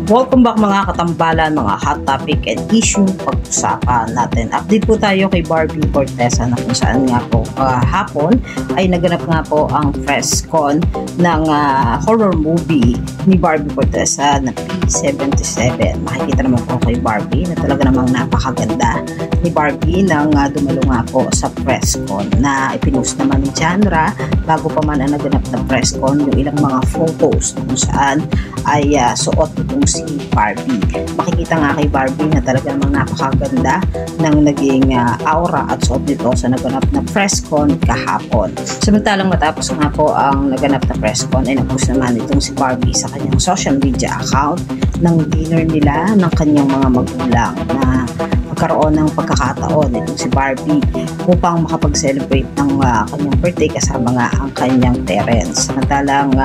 Welcome back mga katambalan, mga hot topic and issue pag-usapan natin. Update po tayo kay Barbie Forteza na kung saan nga po hapon ay naganap nga po ang press con ng horror movie ni Barbie Forteza na P77. Makikita naman po kay Barbie na talaga namang napakaganda ni Barbie nang dumalo nga po sa press con na ipinost naman ni Genre bago pa man ang naganap na press con yung ilang mga photos kung saan ay suot itong si Barbie. Makikita nga kay Barbie na talaga namang napakaganda ng naging aura at suot nito sa naganap na press con kahapon. Samantalang matapos nga po ang naganap na press con ay nag-post naman itong si Barbie sa kanyang social media account ng dinner nila ng kanyang mga magulang na magkaroon ng pagkakataon itong si Barbie upang makapag-celebrate ng kanyang birthday kasama nga ang kanyang parents. Samantalang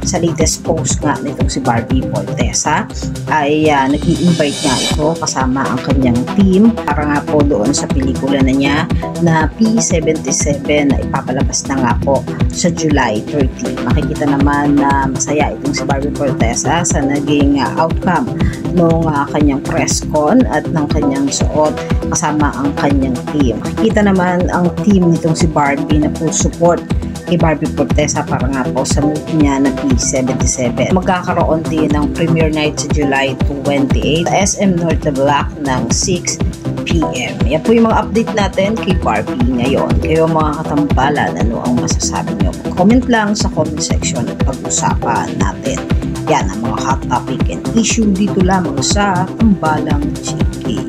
sa latest post nga nitong si Barbie Forteza ay nag-i-invite nga ito kasama ang kanyang team para nga po doon sa pelikula na niya na P77 na ipapalabas na nga po sa July 30. Makikita naman na masaya itong si Barbie Forteza sa naging outcome ng kanyang press con at ng kanyang suot kasama ang kanyang team. Makikita naman ang team nitong si Barbie na full support kay Barbie Forteza para nga po sa movie niya na P77. Magkakaroon din ng premiere night sa July 28 sa SM North Black ng 6 PM. Yan po yung mga update natin kay Barbie ngayon. Kayo mga katambalan, ano ang masasabi nyo? Comment lang sa comment section at pag-usapan natin. Yan ang mga hot topic and issue dito lamang sa Tambalang Chiki.